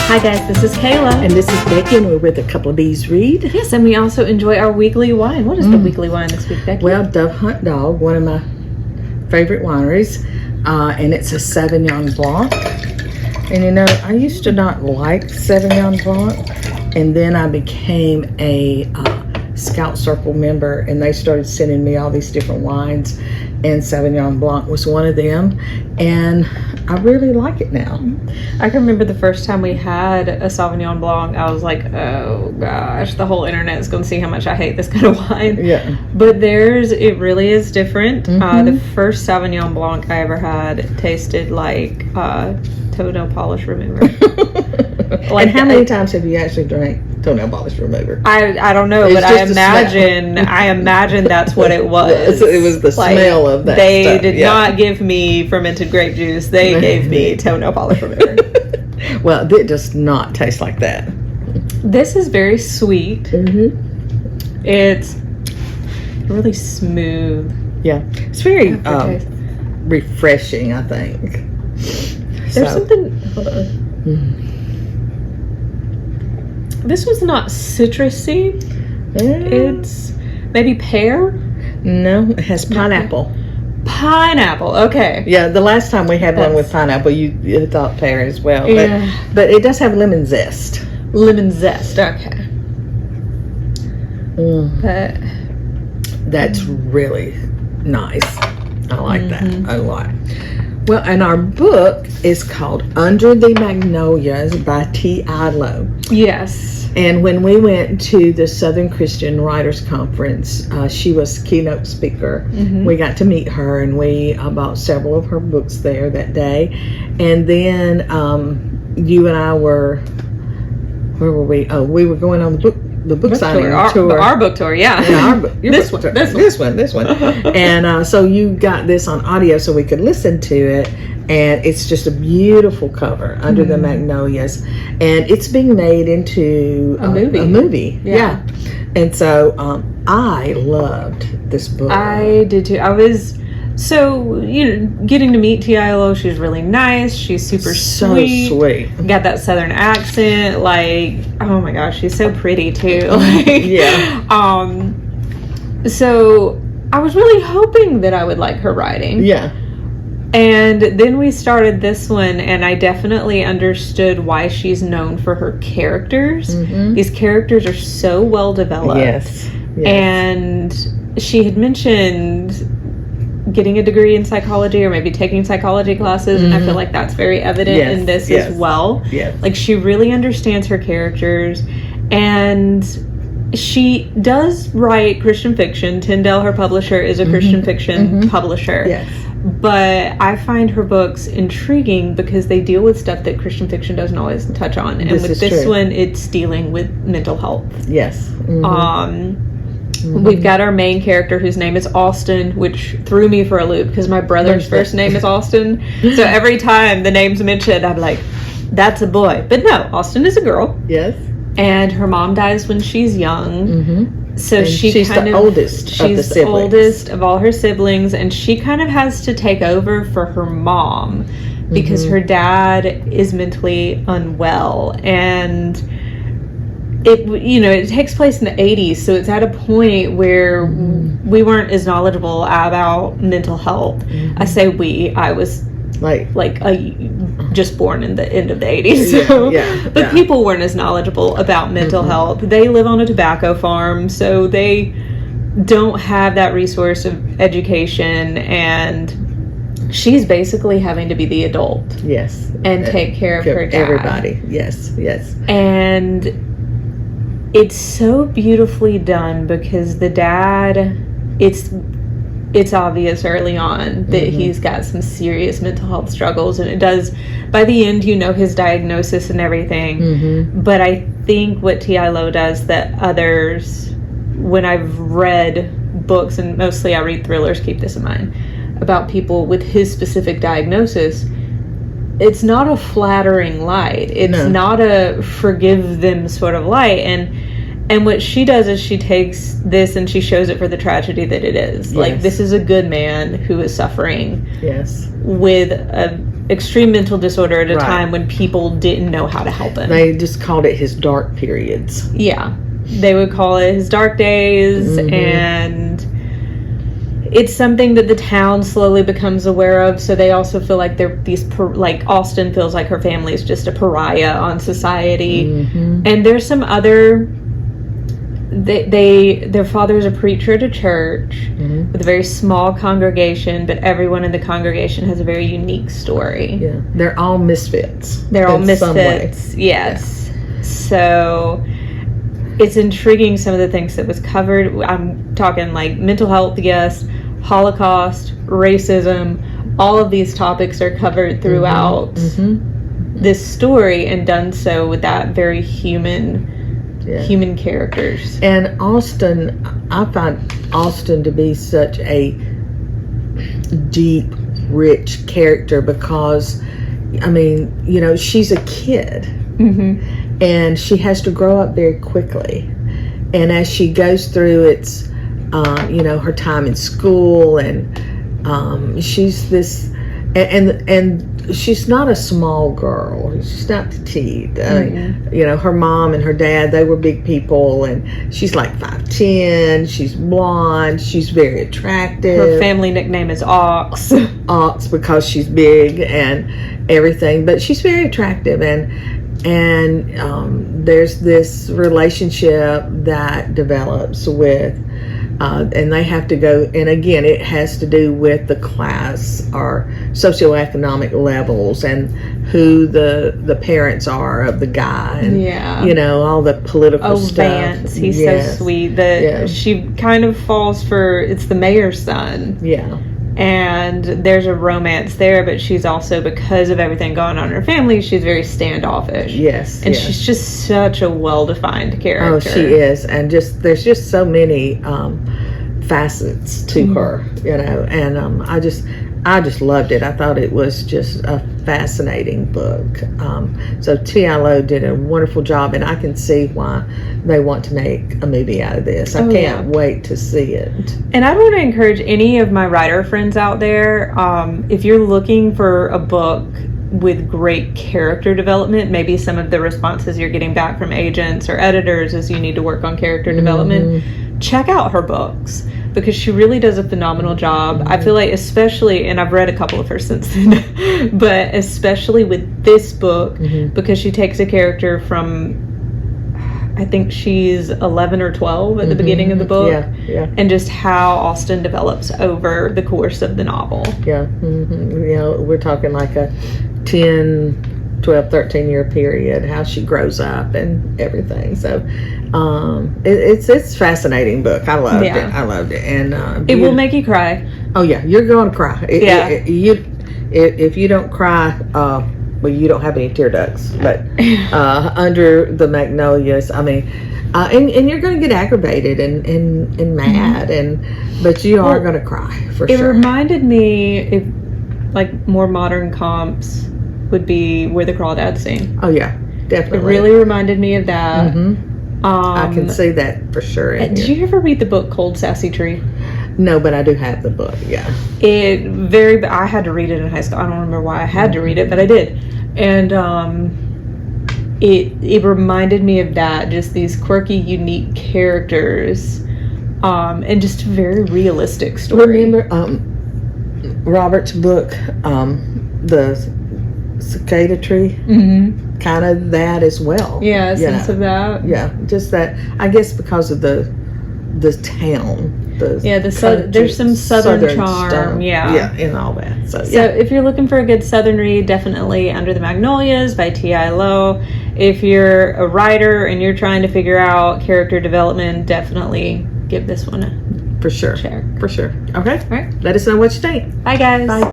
Hi guys, this is Kayla. And this is Becky, and we're with A Couple of Bees Read. Yes, and we also enjoy our weekly wine. What is the weekly wine this week, Becky? Well, Dove Hunt Dog, one of my favorite wineries, and it's a Sauvignon Blanc. And you know, I used to not like Sauvignon Blanc, and then I became a Scout Circle member, and they started sending me all these different wines, and Sauvignon Blanc was one of them, and I really like it now. I can remember the first time we had a Sauvignon Blanc, I was like, oh gosh, the whole internet is going to see how much I hate this kind of wine. Yeah. But it really is different. The first Sauvignon Blanc I ever had tasted like toenail polish remover. And how many times have you actually drank toenail polish remover? I don't know, but I imagine that's what it was. It was the smell of that They stuff. did not give me fermented grape juice. They gave me toenail polish remover. Well, it does not taste like that. This is very sweet. It's really smooth. Yeah, it's very aftertaste. refreshing, I think. There's something. Hold on. This was not citrusy. It's maybe pear. No, it has pineapple. Pineapple. Okay. Yeah, the last time we had one with pineapple, you thought pear as well. Yeah. But it does have lemon zest. Lemon zest. Okay. But that's really nice. I like that a lot. Well, and our book is called Under the Magnolias by Kayla. yes. And when we went to the Southern Christian Writers Conference, she was keynote speaker. We got to meet her, and we bought several of her books there that day. And then you and I were, where were we? Oh, we were going on the book signing tour. Our book tour, yeah. This one. And so you got this on audio so we could listen to it. And it's just a beautiful cover, Under the Magnolias. And it's being made into a movie. Yeah. And so I loved this book. I did too. I was getting to meet Kayla. She's really nice. She's super sweet. Got that southern accent. Like, oh my gosh, she's so pretty too. So I was really hoping that I would like her writing. Yeah. And then we started this one, and I definitely understood why she's known for her characters. These characters are so well developed. Yes. And she had mentioned getting a degree in psychology or maybe taking psychology classes, and I feel like that's very evident in this as well. Like, she really understands her characters, and she does write Christian fiction. Tyndale, her publisher, is a Christian fiction publisher. Yes. But I find her books intriguing because they deal with stuff that Christian fiction doesn't always touch on. And with this one, it's dealing with mental health. Yes. We've got our main character whose name is Austin, which threw me for a loop because my brother's first name is Austin. So every time the name's mentioned, I'm like, that's a boy. But no, Austin is a girl. Yes. And her mom dies when she's young. So she's the oldest of the siblings. She's the oldest of all her siblings, and she kind of has to take over for her mom because her dad is mentally unwell, and it takes place in the 80s, so it's at a point where we weren't as knowledgeable about mental health. I say we, I was just born in the end of the 80s, but people weren't as knowledgeable about mental health. They live on a tobacco farm, so they don't have that resource of education, and she's basically having to be the adult and take care of her dad. Everybody. Yes. And it's so beautifully done because the dad, it's obvious early on that he's got some serious mental health struggles, and it does, by the end, his diagnosis and everything. But I think what Kayla does that others, when I've read books, and mostly I read thrillers, keep this in mind, about people with his specific diagnosis, it's not a flattering light. It's not a forgive them sort of light. And what she does is she takes this and she shows it for the tragedy that it is. Like, this is a good man who is suffering with a extreme mental disorder at a Right. time when people didn't know how to help him. They just called it his dark periods. Yeah. They would call it his dark days, and it's something that the town slowly becomes aware of, so they also feel like they're like Austin feels like her family is just a pariah on society. And there's some other their father's a preacher at a church with a very small congregation, but everyone in the congregation has a very unique story. Yeah, they're all misfits. They're all in some way. misfits. Yes. So it's intriguing, some of the things that was covered. I'm talking like mental health, yes, Holocaust, racism, all of these topics are covered throughout this story, and done so with that very human characters. And Austin, I find Austin to be such a deep, rich character because, I mean, you know, she's a kid. And she has to grow up very quickly. And as she goes through you know, her time in school, and she's this, and she's not a small girl. She's not petite. You know, her mom and her dad, they were big people, and she's like 5'10". She's blonde. She's very attractive. Her family nickname is Ox. Ox, because she's big and everything. But she's very attractive, and there's this relationship that develops with, and they have to go, and again, it has to do with the class or socioeconomic levels and who the parents are of the guy, and you know, all the political stuff. Vance, he's so sweet. She kind of falls for, it's the mayor's son. And there's a romance there, but she's also, because of everything going on in her family, she's very standoffish. And she's just such a well-defined character. Oh, she is. And there's just so many facets to her, you know. And I just loved it. I thought it was just a fascinating book. So T.I. did a wonderful job, and I can see why they want to make a movie out of this. I can't wait to see it. And I want to encourage any of my writer friends out there, if you're looking for a book with great character development, maybe some of the responses you're getting back from agents or editors is you need to work on character development, check out her books, because she really does a phenomenal job. I feel like, especially, and I've read a couple of her since then, but especially with this book, because she takes a character from, I think she's 11 or 12 at the beginning of the book, and just how Austin develops over the course of the novel. You know, we're talking like a 10, 12, 13 year period, how she grows up and everything. So it's a fascinating book. I loved it. I loved it. And it will make you cry. Oh yeah, you're going to cry. If you don't cry, well, you don't have any tear ducts, but under the Magnolias, I mean, and you're going to get aggravated and mad, but you are going to cry for sure. It reminded me, if like more modern comps would be Where the Crawdads Sing. Oh yeah, definitely. It really reminded me of that. I can see that for sure. Did you ever read the book Cold Sassy Tree? No, but I do have the book. I had to read it in high school. I don't remember why I had to read it, but I did. And it reminded me of that, just these quirky, unique characters, and just a very realistic story. Remember Robert's book, The Cicada Tree? Kind of that as well. Yeah, a sense of that. Yeah, just that. I guess because of the town. There's some southern charm. Stuff. Yeah, and all that. So if you're looking for a good southern read, definitely Under the Magnolias by T.I. Lowe. If you're a writer and you're trying to figure out character development, definitely give this one a for sure. check. For sure. Okay. All right. Let us know what you think. Bye, guys. Bye.